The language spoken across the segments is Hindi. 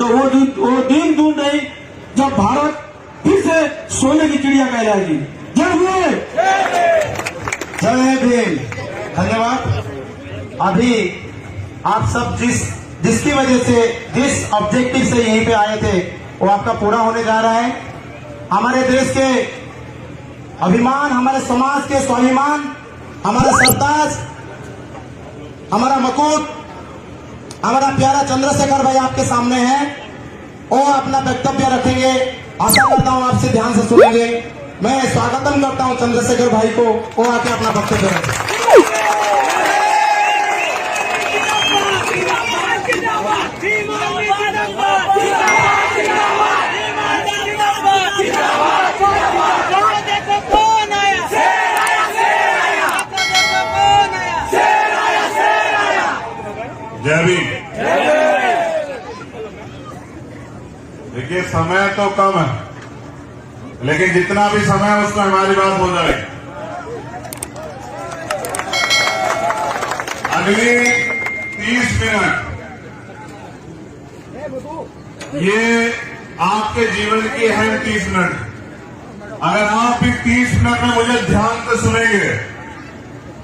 तो वो दिन दूर नहीं जब भारत फिर से सोने की चिड़िया कहलाएगी। जय भीम, जय भीम। धन्यवाद। अभी आप सब जिसकी वजह से, जिस ऑब्जेक्टिव से यहीं पे आए थे, वो आपका पूरा होने जा रहा है। हमारे देश के अभिमान, हमारे समाज के स्वाभिमान, हमारा सरताज, हमारा मुकुट, हमारा प्यारा चंद्रशेखर भाई आपके सामने है। वो अपना वक्तव्य रखेंगे। आशा करता हूं आपसे ध्यान से सुनेंगे। मैं स्वागतम करता हूं चंद्रशेखर भाई को। वो आके अपना वक्तव्य रखें। जय भीम। देखिए, समय तो कम है, लेकिन जितना भी समय है उसमें हमारी बात हो जाए। अगली 30 मिनट ये आपके जीवन की अहम 30 मिनट। अगर आप इस 30 मिनट में मुझे ध्यान से सुनेंगे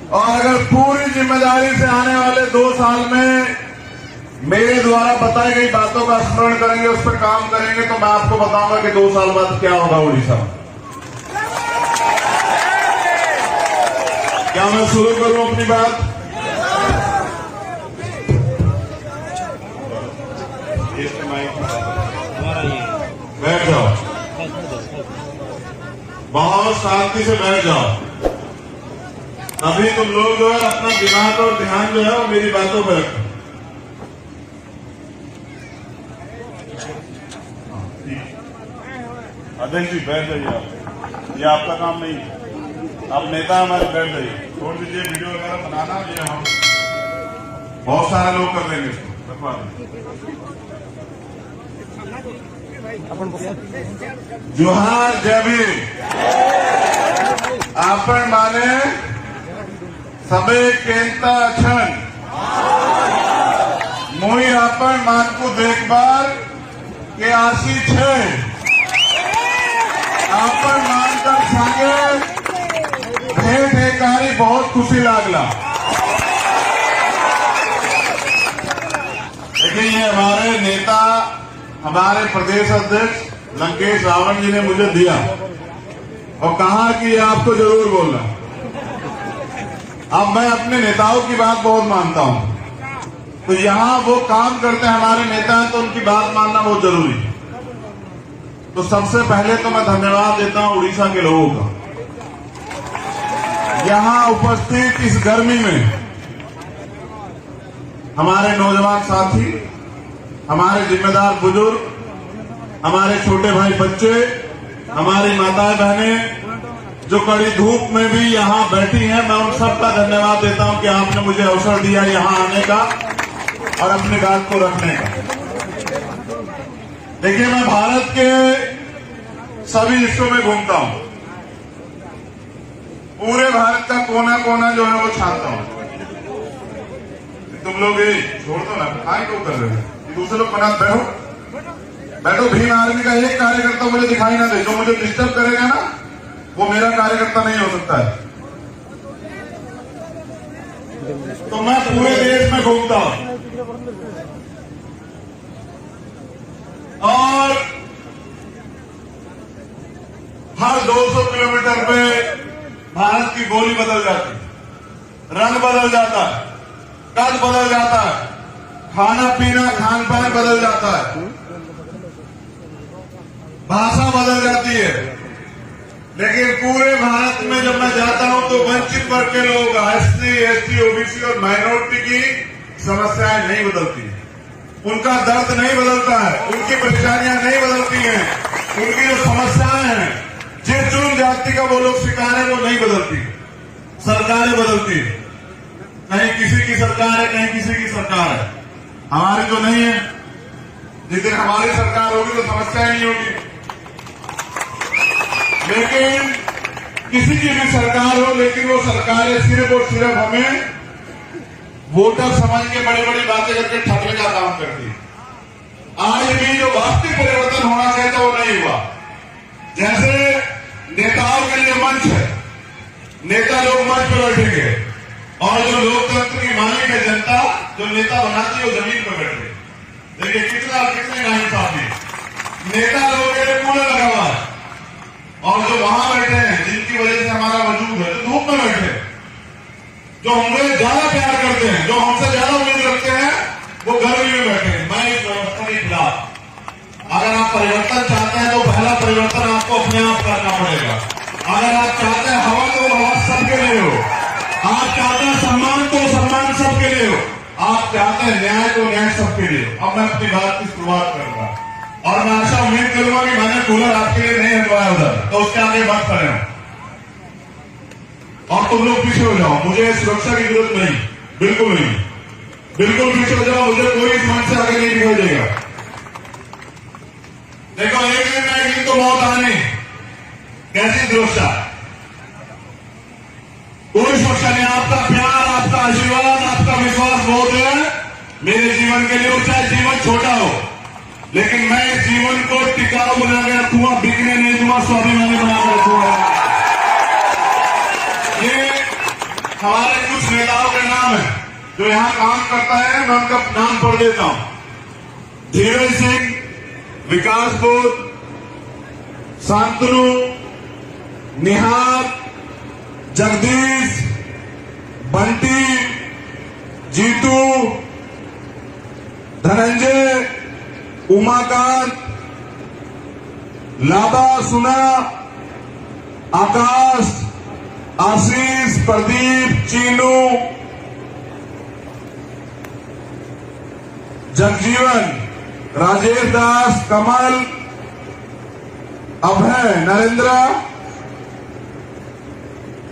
और अगर पूरी जिम्मेदारी से आने वाले 2 साल में मेरे द्वारा बताई गई बातों का स्मरण करेंगे, उस पर काम करेंगे, तो मैं आपको बताऊंगा कि 2 साल बाद क्या होगा उड़ीसा में। क्या मैं शुरू करूं अपनी बात? बैठ जाओ, बहुत शांति से बैठ जाओ। अभी तुम लोग जो है अपना दिमाग और ध्यान जो है वो मेरी बातों पर रखो। अध्यक्ष जी बैठ जाइए आप, ये आपका काम नहीं है। आप नेता हमारे, बैठ जाइए। छोड़ दीजिए वीडियो वगैरह बनाना, ये हम बहुत सारे लोग कर लेंगे इसको। रखवा जोहार, जय भीम। आपण माने सबे केंता छन मुई आपण मान को देखभाल के आशी छे। आपण मानकर सांगे भेट एकारी बहुत खुशी लागला। देखिए, ये हमारे नेता, हमारे प्रदेश अध्यक्ष लंकेश रावण जी ने मुझे दिया और कहा कि आपको जरूर बोलना। अब मैं अपने नेताओं की बात बहुत मानता हूं, तो यहां वो काम करते हैं हमारे नेता हैं, तो उनकी बात मानना बहुत जरूरी है। तो सबसे पहले तो मैं धन्यवाद देता हूं उड़ीसा के लोगों का। यहां उपस्थित इस गर्मी में हमारे नौजवान साथी, हमारे जिम्मेदार बुजुर्ग, हमारे छोटे भाई बच्चे, हमारी माताएं बहनें जो कड़ी धूप में भी यहां बैठी हैं, मैं उन सबका धन्यवाद देता हूं कि आपने मुझे अवसर दिया यहां आने का और अपनी बात को रखने का। देखिए, मैं भारत के सभी हिस्सों में घूमता हूं, पूरे भारत का कोना कोना जो है वो छानता हूं। तुम लोग ये छोड़ दो ना, काय क्यों कर रहे हो? दूसरे लोग बना बैठो। भीम आर्मी का एक कार्यकर्ता मुझे दिखाई ना दे। जो मुझे डिस्टर्ब करेगा ना, वो मेरा कार्यकर्ता नहीं हो सकता है। तो मैं पूरे देश में घूमता हूं और हर 200 किलोमीटर पे भारत की बोली बदल जाती है, रंग बदल जाता है, कद बदल जाता है, खाना पीना खान पान बदल जाता है, भाषा बदल जाती है। लेकिन पूरे भारत में जब मैं जाता हूं तो वंचित वर्ग के लोग, एससी, एसटी, ओबीसी और माइनॉरिटी की समस्याएं नहीं बदलती है, उनका दर्द नहीं बदलता है, उनकी परेशानियां नहीं बदलती हैं, उनकी जो समस्याएं हैं, जिस चुन जाति का वो लोग शिकार है, वो नहीं बदलती। सरकारें बदलती है, कहीं किसी की सरकार है, कहीं किसी की सरकार है। हमारी तो नहीं है। जिस दिन हमारी सरकार होगी तो समस्या ही नहीं होगी। लेकिन किसी की भी सरकार हो, लेकिन वो सरकारें सिर्फ और सिर्फ हमें वोटर समझ के बड़ी बड़ी बातें करके ठगने का काम करती है। आज भी परिवर्तन होना चाहिए था, वो नहीं हुआ। जैसे नेताओं के लिए मंच है, नेता लोग मंच पर बैठेंगे और जो लोकतंत्र की मालिक है जनता, जो नेता बनाती है वो जमीन पर बैठे। देखिए कितने नाइंसाफी। नेता लोगों के लिए कूलर लगा हुआ है और जो वहां बैठे हैं, जिनकी वजह से हमारा वजूद है, जो धूप में बैठे, जो हमें ज्यादा प्यार करते हैं, जो हमसे ज्यादा उम्मीद रखते हैं, वो गर्मी में बैठे हैं। मैं इस व्यवस्था के खिलाफ। अगर आप परिवर्तन चाहते हैं तो पहला परिवर्तन आपको अपने आप करना पड़ेगा। अगर आप चाहते हैं हवा तो हवा सबके लिए हो, आप चाहते हैं सम्मान तो सम्मान सबके लिए हो, आप चाहते हैं न्याय तो न्याय सबके लिए हो। अब मैं अपनी बात की शुरुआत करूंगा और मैं आशा उम्मीद करूंगा कि मैंने कूलर आपके लिए नहीं हटवाया उधर, तो उसके आगे मत खड़े हो और तुम लोग पीछे हो जाओ। मुझे सुरक्षा की जरूरत नहीं, बिल्कुल नहीं, बिल्कुल पीछे हो जाओ। मुझे कोई इस मंच से आगे नहीं दिखाई देगा। देखो एक दिन तो मौत आनी, कैसी सुरक्षा? कोई सुरक्षा नहीं। आपका प्यार, आपका आशीर्वाद, आपका विश्वास बहुत है मेरे जीवन के लिए। चाहे जीवन छोटा हो, लेकिन मैं इस जीवन को टिकाऊ बना के रखूंगा, बिकने नहीं दूंगा, स्वाभिमानी बना के रखूंगा। ये हमारे कुछ नेताओं के नाम है जो यहां काम करता है, मैं उनका नाम पढ़ देता हूं। धीरज सिंह, विकास बोध, शांतनु, निहार, जगदीश, बंटी, जीतू, धनंजय, उमाकांत, लादा, सुना, आकाश, आशीष, प्रदीप, चीनू, जगजीवन, राजेश दास, कमल, अभय, नरेंद्र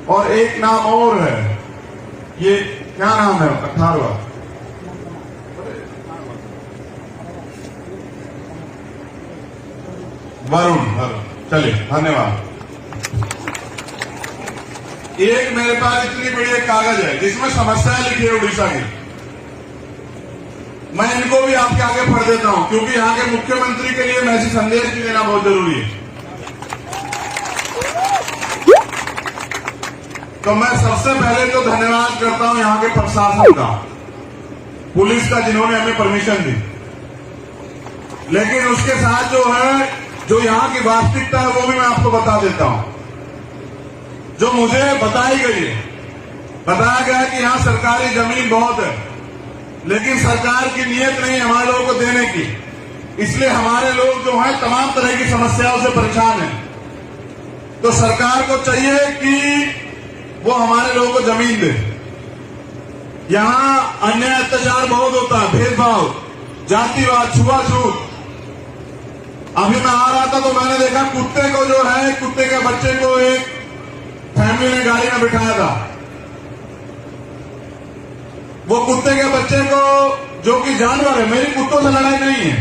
और एक नाम और है। ये क्या नाम है? 18वां वरुण। चलिए, धन्यवाद। एक मेरे पास इतनी बड़ी एक कागज है जिसमें समस्याएं लिखी है उड़ीसा की। मैं इनको भी आपके आगे पढ़ देता हूं क्योंकि यहां के मुख्यमंत्री के लिए मैसेज संदेश भी देना बहुत जरूरी है। तो मैं सबसे पहले तो धन्यवाद करता हूं यहां के प्रशासन का, पुलिस का, जिन्होंने हमें परमिशन दी। लेकिन उसके साथ जो है, जो यहां की वास्तविकता है, वो भी मैं आपको बता देता हूं। जो मुझे बताई गई है, बताया गया कि यहां सरकारी जमीन बहुत है, लेकिन सरकार की नीयत नहीं है हमारे लोगों को देने की। इसलिए हमारे लोग जो हैं तमाम तरह की समस्याओं से परेशान हैं। तो सरकार को चाहिए कि वो हमारे लोगों को जमीन दे। यहां अन्याय अत्याचार बहुत होता है, भेदभाव, जातिवाद, छुआछूत। अभी मैं आ रहा था तो मैंने देखा कुत्ते को जो है, कुत्ते के बच्चे को एक फैमिली ने गाड़ी में बिठाया था। वो कुत्ते के बच्चे को, जो कि जानवर है, मेरी कुत्तों से लड़ाई नहीं है,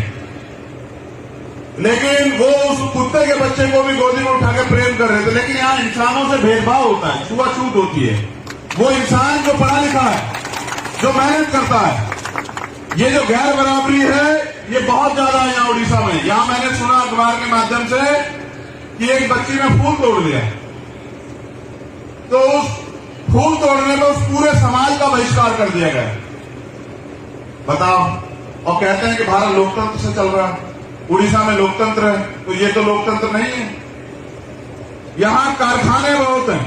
लेकिन वो उस कुत्ते के बच्चे को भी गोदी में उठा के प्रेम कर रहे थे। लेकिन यहाँ इंसानों से भेदभाव होता है, छुआछूत होती है। वो इंसान जो पढ़ा लिखा है, जो मेहनत करता है, ये जो गैर बराबरी है, ये बहुत ज्यादा है यहाँ उड़ीसा में। यहाँ मैंने सुना अखबार के माध्यम से कि एक बच्ची ने फूल तोड़ दिया, तो उस फूल तोड़ने में उस पूरे समाज का बहिष्कार कर दिया गया। बताओ। और कहते हैं कि भारत लोकतंत्र से चल रहा है, उड़ीसा में लोकतंत्र है, तो ये तो लोकतंत्र नहीं है। यहां कारखाने बहुत हैं,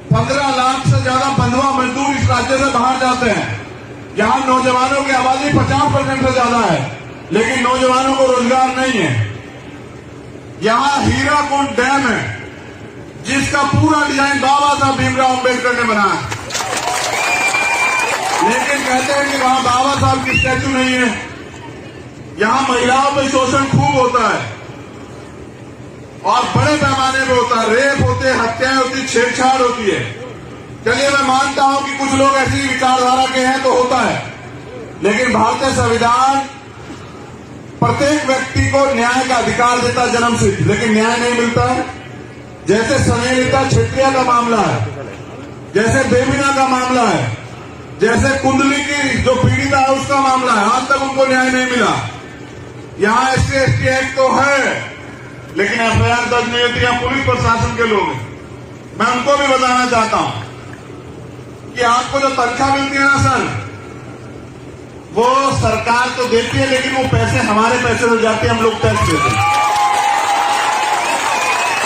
15 लाख से ज्यादा बंधुआ मजदूर इस राज्य से बाहर जाते हैं। यहां नौजवानों की आबादी 50% से ज्यादा है, लेकिन नौजवानों को रोजगार नहीं है। यहां हीराकुंड डैम है, जिसका पूरा डिजाइन बाबा साहब भीमराव अम्बेडकर ने बनाया, लेकिन कहते हैं कि वहां बाबा साहब की स्टैचू नहीं है। यहां महिलाओं पर शोषण खूब होता है और बड़े पैमाने पर होता है। रेप होते हैं, हत्याएं होती, छेड़छाड़ होती है। चलिए, मैं मानता हूं कि कुछ लोग ऐसी विचारधारा के हैं तो होता है, लेकिन भारतीय संविधान प्रत्येक व्यक्ति को न्याय का अधिकार देता है, जन्म सिद्ध, लेकिन न्याय नहीं मिलता है। जैसे स्नेहलता क्षेत्रिया का मामला है, जैसे बेबीना का मामला है, जैसे कुंडली की जो पीड़िता है उसका मामला है, आज तक उनको न्याय नहीं मिला। यहाँ SC/ST एक्ट तो है, लेकिन FIR दर्ज नहीं होती। यहाँ पुलिस प्रशासन के लोग हैं। मैं उनको भी बताना चाहता हूं कि आपको जो तनख्वाह मिलती है ना सर, वो सरकार तो देती है, लेकिन वो पैसे हमारे पैसे से जाते हैं, हम लोग टैक्स देते हैं।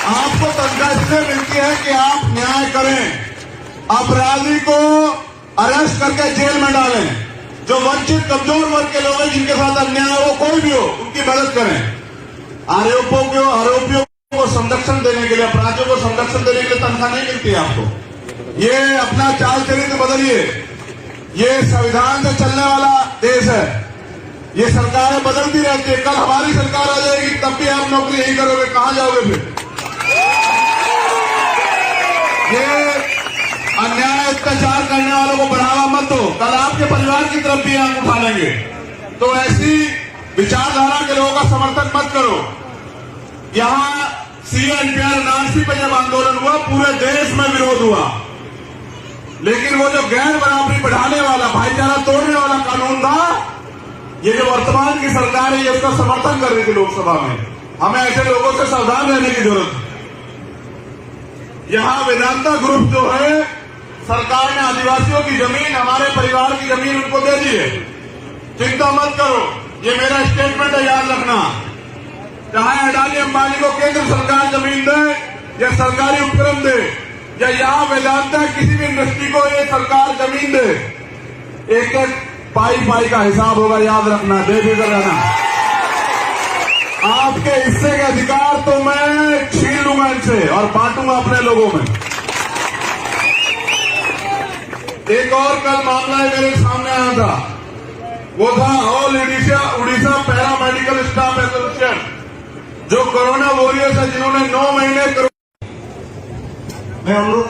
आपको तनख्वाह इसलिए मिलती है कि आप न्याय करें, अपराधी को अरेस्ट करके जेल में डालें, जो वंचित कमजोर वर्ग के लोग हैं जिनके साथ अन्याय हो, कोई भी हो, उनकी मदद करें। आरोपियों को संरक्षण देने के लिए, अपराधियों को संरक्षण देने के लिए तनख्वाह नहीं मिलती है आपको। ये अपना चाल चरित्र बदलिए। ये संविधान से चलने वाला देश है। ये सरकारें बदलती रहती है। कल हमारी सरकार आ जाएगी, तब भी आप नौकरी नहीं करोगे, कहां जाओगे फिर? ये अन्याय अत्याचार करने वालों को बढ़ावा मत दो, कल आपके परिवार की तरफ भी आंख उठा लेंगे। तो ऐसी विचारधारा के लोगों का समर्थन मत करो। यहां CA/NPR NRC पे जब आंदोलन हुआ, पूरे देश में विरोध हुआ, लेकिन वो जो गैर बराबरी बढ़ाने वाला, भाईचारा तोड़ने वाला कानून था, ये जो वर्तमान की सरकार है, ये उसका समर्थन कर रही थी लोकसभा में। हमें ऐसे लोगों से सावधान रहने की जरूरत है। यहां वेदांता ग्रुप जो है, सरकार ने आदिवासियों की जमीन, हमारे परिवार की जमीन उनको दे दी है। चिंता मत करो, ये मेरा स्टेटमेंट है, याद रखना। चाहे अडानी अंबानी को केंद्र सरकार जमीन दे या सरकारी उपक्रम दे, या यहां वेदांता किसी भी इंडस्ट्री को ये सरकार जमीन दे, एक एक पाई का हिसाब होगा, याद रखना, बेफिक्र रहना। आपके हिस्से के अधिकार तो मैं छीन लूंगा इनसे और बांटूंगा अपने लोगों में। एक और कल मामला मेरे सामने आया था, वो था all Orissa para medical staff association, जो कोरोना वॉरियर्स है, जिन्होंने 9 महीने मैं अनुरोध